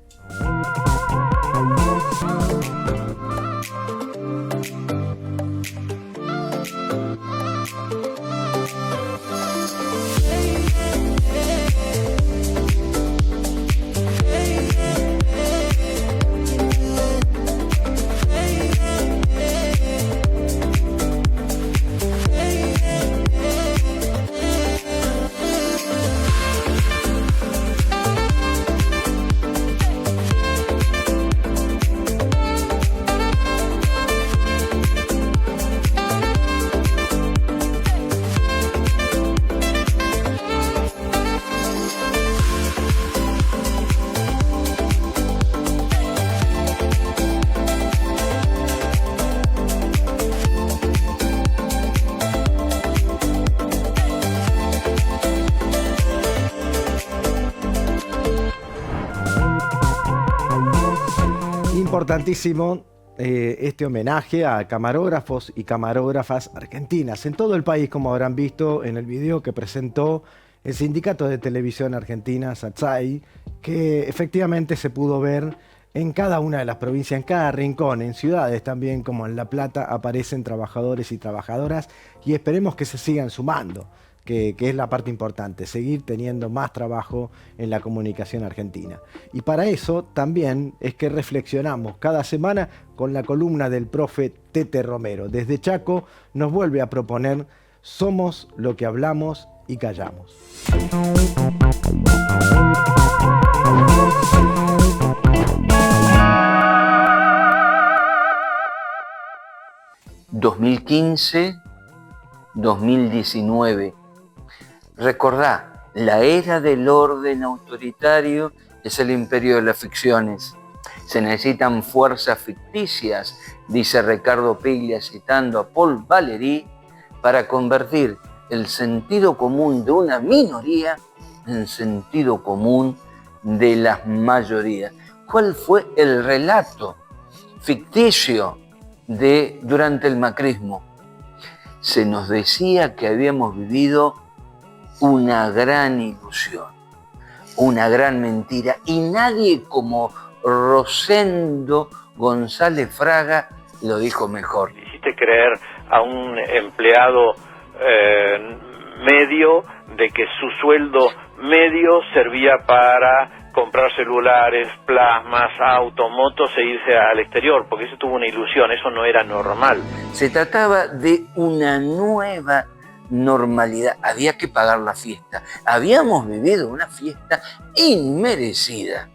Importantísimo este homenaje a camarógrafos y camarógrafas argentinas en todo el país, como habrán visto en el video que presentó el Sindicato de Televisión Argentina, Satsai, que efectivamente se pudo ver en cada una de las provincias, en cada rincón, en ciudades también como en La Plata aparecen trabajadores y trabajadoras y esperemos que se sigan sumando. Que es la parte importante, seguir teniendo más trabajo en la comunicación argentina. Y para eso también es que reflexionamos cada semana con la columna del profe Tete Romero. Desde Chaco nos vuelve a proponer Somos lo que hablamos y callamos. ...2015-2019... Recordá, la era del orden autoritario es el imperio de las ficciones. Se necesitan fuerzas ficticias, dice Ricardo Piglia citando a Paul Valéry, para convertir el sentido común de una minoría en sentido común de las mayorías. ¿Cuál fue el relato ficticio durante el macrismo? Se nos decía que habíamos vivido una gran ilusión, una gran mentira, y nadie como Rosendo González Fraga lo dijo mejor. Hiciste creer a un empleado medio de que su sueldo medio servía para comprar celulares, plasmas, autos, motos e irse al exterior, porque eso tuvo una ilusión, eso no era normal. Se trataba de una nueva normalidad, había que pagar la fiesta. Habíamos vivido una fiesta inmerecida.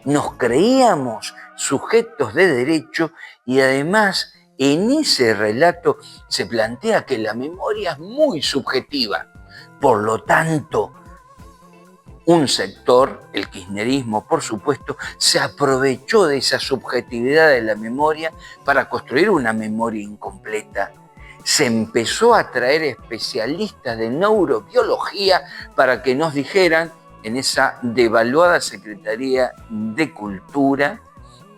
Nos creíamos sujetos de derecho y además en ese relato se plantea que la memoria es muy subjetiva. Por lo tanto, un sector, el kirchnerismo por supuesto, se aprovechó de esa subjetividad de la memoria para construir una memoria incompleta. Se empezó a traer especialistas de neurobiología para que nos dijeran, en esa devaluada Secretaría de Cultura,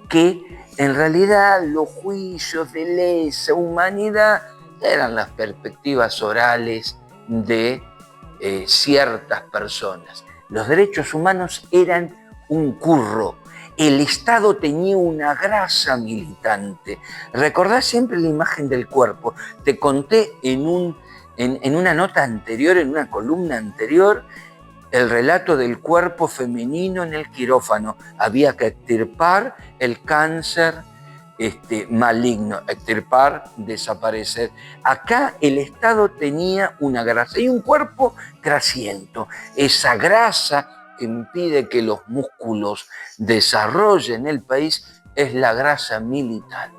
que en realidad los juicios de lesa humanidad eran las perspectivas orales de ciertas personas. Los derechos humanos eran un curro. El Estado tenía una grasa militante. Recordá siempre la imagen del cuerpo. Te conté en una nota anterior, en una columna anterior, el relato del cuerpo femenino en el quirófano. Había que extirpar el cáncer maligno, extirpar, desaparecer. Acá el Estado tenía una grasa y un cuerpo grasiento. Esa grasa que impide que los músculos desarrollen el país es la grasa militante.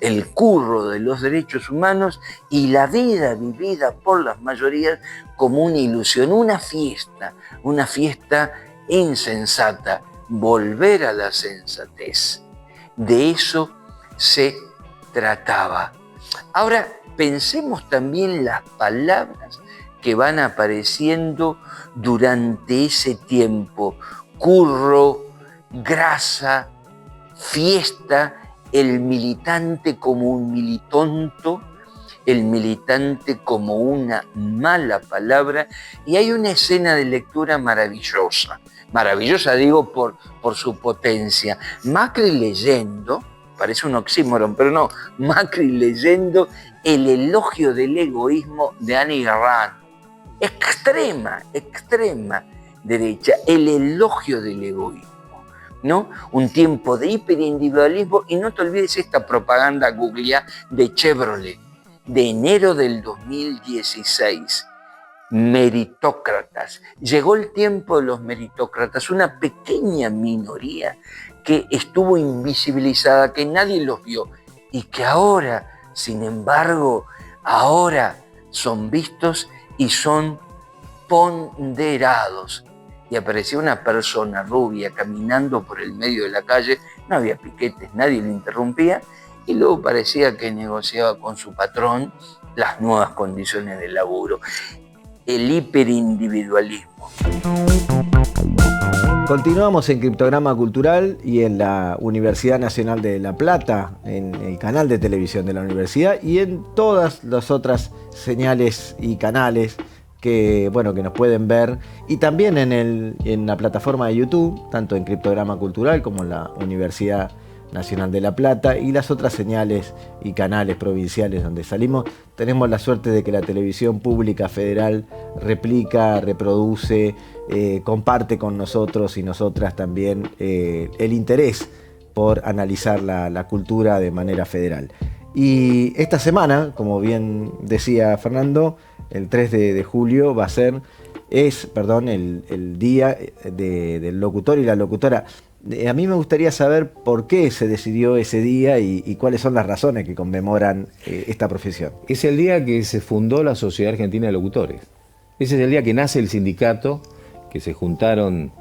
El curro de los derechos humanos y la vida vivida por las mayorías como una ilusión, una fiesta insensata, volver a la sensatez. De eso se trataba. Ahora pensemos también las palabras que van apareciendo durante ese tiempo: curro, grasa, fiesta, el militante como un militonto, el militante como una mala palabra, y hay una escena de lectura maravillosa. Maravillosa digo por su potencia. Macri leyendo, parece un oxímoron, pero no, Macri leyendo el elogio del egoísmo de Annie Garran. Extrema derecha, el elogio del egoísmo, ¿no? Un tiempo de hiperindividualismo, y no te olvides esta propaganda googlea de Chevrolet, de enero del 2016. Meritócratas. Llegó el tiempo de los meritócratas, una pequeña minoría que estuvo invisibilizada, que nadie los vio y que ahora, sin embargo, son vistos y son ponderados. Y apareció una persona rubia caminando por el medio de la calle, no había piquetes, nadie lo interrumpía, y luego parecía que negociaba con su patrón las nuevas condiciones de laburo. El hiperindividualismo. Continuamos en Criptograma Cultural y en la Universidad Nacional de La Plata, en el canal de televisión de la universidad y en todas las otras señales y canales que nos pueden ver, y también en la plataforma de YouTube, tanto en Criptograma Cultural como en la Universidad Nacional de La Plata y las otras señales y canales provinciales donde salimos. Tenemos la suerte de que la televisión pública federal replica, reproduce, comparte con nosotros y nosotras también el interés por analizar la cultura de manera federal. Y esta semana, como bien decía Fernando, el 3 de julio es el día del locutor y la locutora. A mí me gustaría saber por qué se decidió ese día y cuáles son las razones que conmemoran esta profesión. Es el día que se fundó la Sociedad Argentina de Locutores. Ese es el día que nace el sindicato, que se juntaron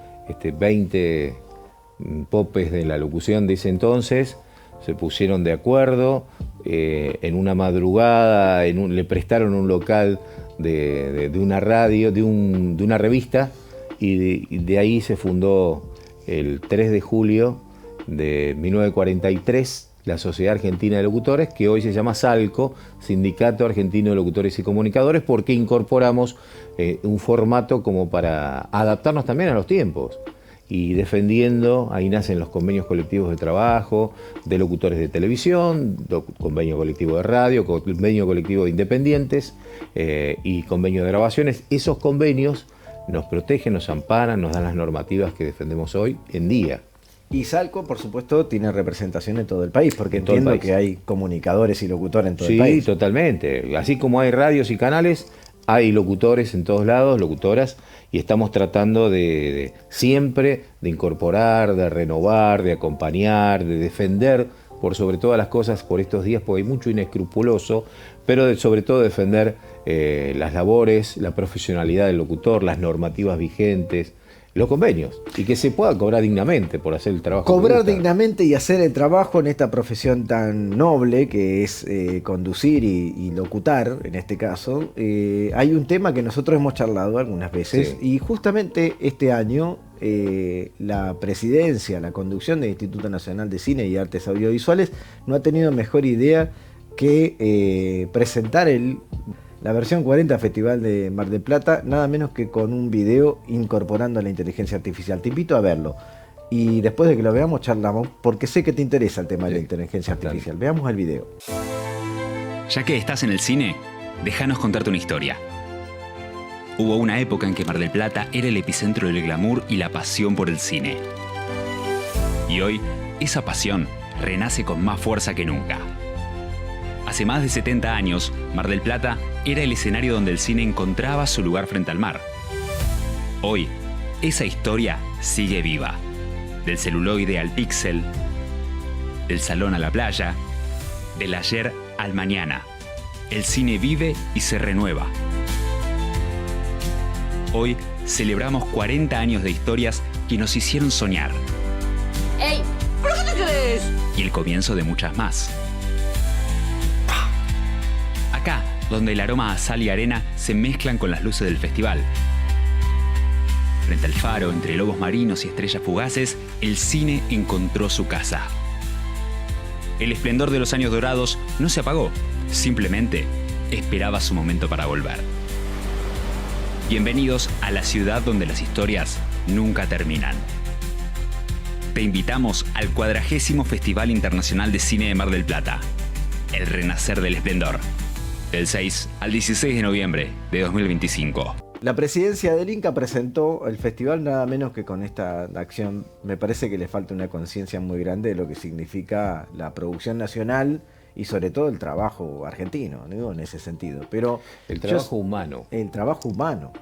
20 popes de la locución de ese entonces, se pusieron de acuerdo, en una madrugada le prestaron un local de una radio, de una revista, y de ahí se fundó el 3 de julio de 1943 la Sociedad Argentina de Locutores, que hoy se llama SALCO, Sindicato Argentino de Locutores y Comunicadores, porque incorporamos un formato como para adaptarnos también a los tiempos. Y defendiendo, ahí nacen los convenios colectivos de trabajo, de locutores de televisión, convenio colectivo de radio, convenio colectivo de independientes y convenio de grabaciones. Esos convenios nos protegen, nos amparan, nos dan las normativas que defendemos hoy en día. Y Salco, por supuesto, tiene representación en todo el país, porque entiendo que hay comunicadores y locutores en todo el país. Sí, totalmente. Así como hay radios y canales, hay locutores en todos lados, locutoras, y estamos tratando de siempre de incorporar, de renovar, de acompañar, de defender por sobre todas las cosas por estos días, porque hay mucho inescrupuloso, pero sobre todo defender las labores, la profesionalidad del locutor, las normativas vigentes, los convenios, y que se pueda cobrar dignamente por hacer el trabajo. Cobrar dignamente y hacer el trabajo en esta profesión tan noble que es conducir y locutar, en este caso. Hay un tema que nosotros hemos charlado algunas veces, sí. Y justamente este año la presidencia, la conducción del Instituto Nacional de Cine y Artes Audiovisuales no ha tenido mejor idea que presentar la versión 40 Festival de Mar del Plata, nada menos que con un video incorporando la inteligencia artificial. Te invito a verlo. Y después de que lo veamos, charlamos, porque sé que te interesa el tema de la inteligencia artificial. Veamos el video. Ya que estás en el cine, déjanos contarte una historia. Hubo una época en que Mar del Plata era el epicentro del glamour y la pasión por el cine. Y hoy, esa pasión renace con más fuerza que nunca. Hace más de 70 años, Mar del Plata era el escenario donde el cine encontraba su lugar frente al mar. Hoy, esa historia sigue viva. Del celuloide al píxel, del salón a la playa, del ayer al mañana. El cine vive y se renueva. Hoy celebramos 40 años de historias que nos hicieron soñar. ¡Ey! ¿Pero qué te crees? Y el comienzo de muchas más. Acá, donde el aroma a sal y arena se mezclan con las luces del festival. Frente al faro, entre lobos marinos y estrellas fugaces, el cine encontró su casa. El esplendor de los años dorados no se apagó, simplemente esperaba su momento para volver. Bienvenidos a la ciudad donde las historias nunca terminan. Te invitamos al 40º Festival Internacional de Cine de Mar del Plata, El Renacer del Esplendor, del 6 al 16 de noviembre de 2025. La presidencia del Inca presentó el festival nada menos que con esta acción. Me parece que le falta una conciencia muy grande de lo que significa la producción nacional y sobre todo el trabajo argentino, digo, en ese sentido. Pero el trabajo humano. El trabajo humano.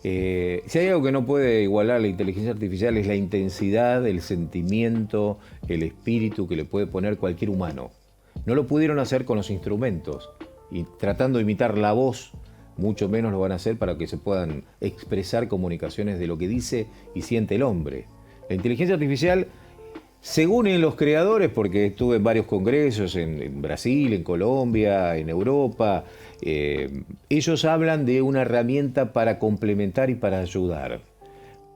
Si hay algo que no puede igualar la inteligencia artificial es la intensidad, el sentimiento, el espíritu que le puede poner cualquier humano. No lo pudieron hacer con los instrumentos y tratando de imitar la voz, mucho menos lo van a hacer para que se puedan expresar comunicaciones de lo que dice y siente el hombre. La inteligencia artificial, según en los creadores, porque estuve en varios congresos en Brasil, en Colombia, en Europa, ellos hablan de una herramienta para complementar y para ayudar.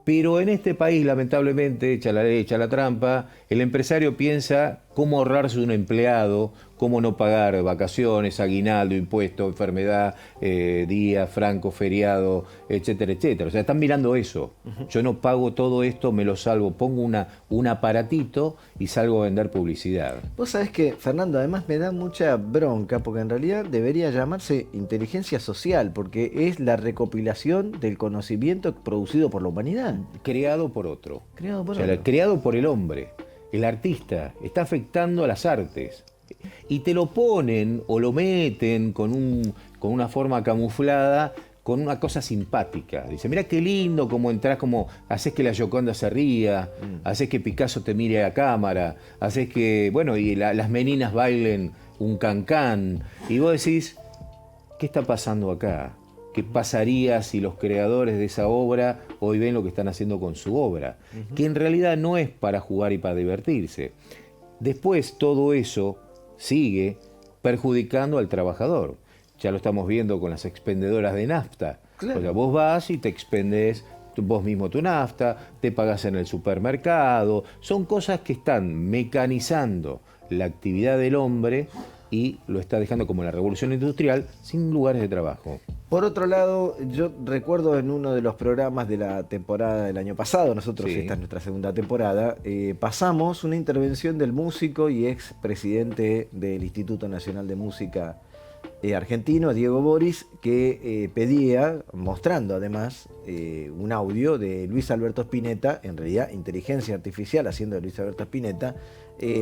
Pero en este país, lamentablemente, echa la ley, echa la trampa, el empresario piensa cómo ahorrarse un empleado, cómo no pagar vacaciones, aguinaldo, impuesto, enfermedad, día, franco, feriado, etcétera, etcétera. O sea, están mirando eso. Yo no pago todo esto, me lo salvo, pongo un aparatito y salgo a vender publicidad. Vos sabés que, Fernando, además me da mucha bronca, porque en realidad debería llamarse inteligencia social, porque es la recopilación del conocimiento producido por la humanidad. Creado por otro. Creado por otro. Creado por el hombre. El artista está afectando a las artes. Y te lo ponen o lo meten con una forma camuflada, con una cosa simpática. Dice, mira qué lindo cómo entras, como haces que la Gioconda se ría, haces que Picasso te mire a cámara, haces que, bueno, y las meninas bailen un cancán. Y vos decís, ¿qué está pasando acá? ¿Qué pasaría si los creadores de esa obra hoy ven lo que están haciendo con su obra? Que en realidad no es para jugar y para divertirse. Después todo eso sigue perjudicando al trabajador. Ya lo estamos viendo con las expendedoras de nafta. Claro. O sea, vos vas y te expendes vos mismo tu nafta, te pagas en el supermercado. Son cosas que están mecanizando la actividad del hombre y lo está dejando como la revolución industrial sin lugares de trabajo. Por otro lado, yo recuerdo en uno de los programas de la temporada del año pasado, nosotros esta es nuestra segunda temporada, pasamos una intervención del músico y ex presidente del Instituto Nacional de Música argentino, Diego Boris, que pedía, mostrando además un audio de Luis Alberto Spinetta, en realidad inteligencia artificial haciendo de Luis Alberto Spinetta,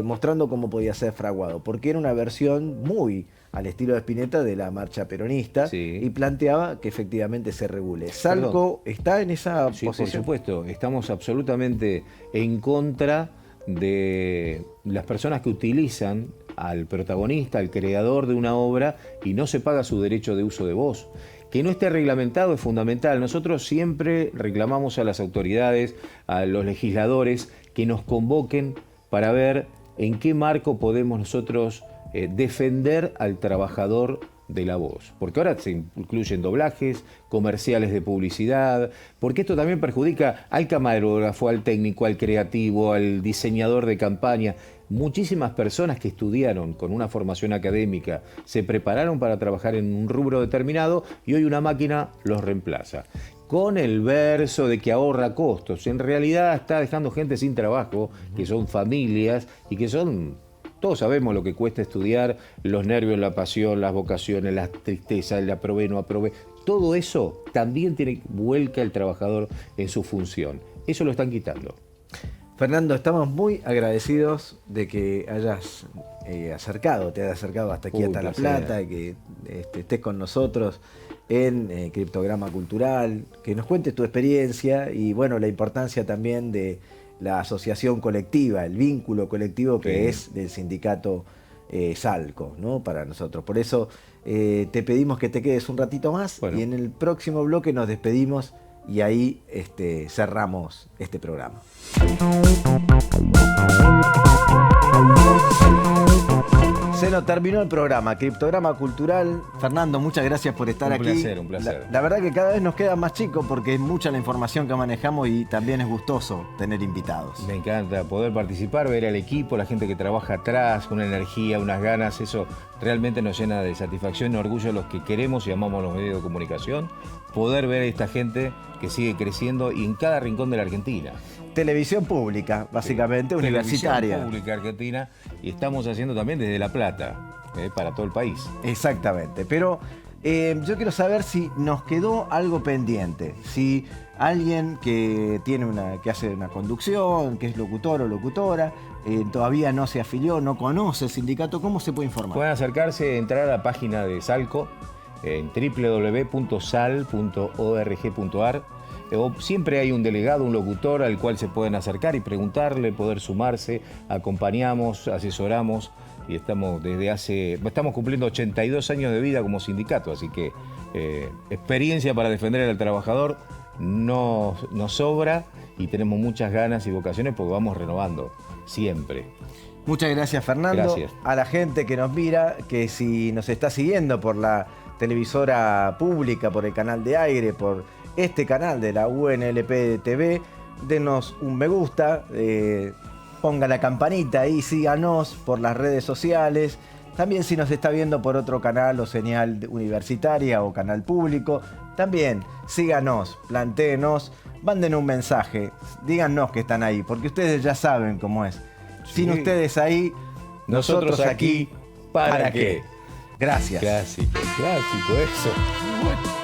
mostrando cómo podía ser fraguado, porque era una versión muy al estilo de Spinetta de la marcha peronista y planteaba que efectivamente se regule. ¿Salco está en esa posición? Por supuesto, estamos absolutamente en contra de las personas que utilizan al protagonista, al creador de una obra y no se paga su derecho de uso de voz. Que no esté reglamentado es fundamental. Nosotros siempre reclamamos a las autoridades, a los legisladores, que nos convoquen para ver en qué marco podemos nosotros defender al trabajador de la voz, porque ahora se incluyen doblajes, comerciales de publicidad, porque esto también perjudica al camarógrafo, al técnico, al creativo, al diseñador de campaña. Muchísimas personas que estudiaron con una formación académica, se prepararon para trabajar en un rubro determinado y hoy una máquina los reemplaza. Con el verso de que ahorra costos, en realidad está dejando gente sin trabajo, que son familias y que son... Todos sabemos lo que cuesta estudiar, los nervios, la pasión, las vocaciones, la tristeza, el aprobé, no aprobé. Todo eso también vuelca el trabajador en su función. Eso lo están quitando. Fernando, estamos muy agradecidos de que hayas te hayas acercado hasta aquí, hasta La Plata, y que estés con nosotros en Criptograma Cultural, que nos cuentes tu experiencia y bueno, la importancia también de la asociación colectiva, el vínculo colectivo que es del sindicato Salco, ¿no? Para nosotros. Por eso te pedimos que te quedes un ratito más y en el próximo bloque nos despedimos y ahí cerramos este programa. Se nos terminó el programa, Criptograma Cultural. Fernando, muchas gracias por estar aquí. Un placer. La verdad que cada vez nos queda más chicos porque es mucha la información que manejamos y también es gustoso tener invitados. Me encanta poder participar, ver al equipo, la gente que trabaja atrás, con una energía, unas ganas, eso realmente nos llena de satisfacción y orgullo a los que queremos y amamos los medios de comunicación, poder ver a esta gente que sigue creciendo y en cada rincón de la Argentina. Televisión pública, básicamente, universitaria. Televisión pública argentina y estamos haciendo también desde La Plata, para todo el país. Exactamente, pero yo quiero saber si nos quedó algo pendiente, si alguien que hace una conducción, que es locutor o locutora, todavía no se afilió, no conoce el sindicato, ¿cómo se puede informar? Pueden acercarse, entrar a la página de Salco en www.sal.org.ar. Siempre hay un delegado, un locutor al cual se pueden acercar y preguntarle, poder sumarse, acompañamos, asesoramos y estamos cumpliendo 82 años de vida como sindicato, así que experiencia para defender al trabajador nos sobra y tenemos muchas ganas y vocaciones porque vamos renovando siempre. Muchas gracias, Fernando. Gracias. A la gente que nos mira, que si nos está siguiendo por la televisora pública, por el canal de aire, por este canal de la UNLP TV, denos un me gusta, ponga la campanita ahí, síganos por las redes sociales. También si nos está viendo por otro canal o señal universitaria o canal público, también síganos, plantéenos, manden un mensaje, díganos que están ahí, porque ustedes ya saben cómo es. Sin ustedes ahí, nosotros aquí, ¿para qué? Gracias. Clásico eso. Bueno.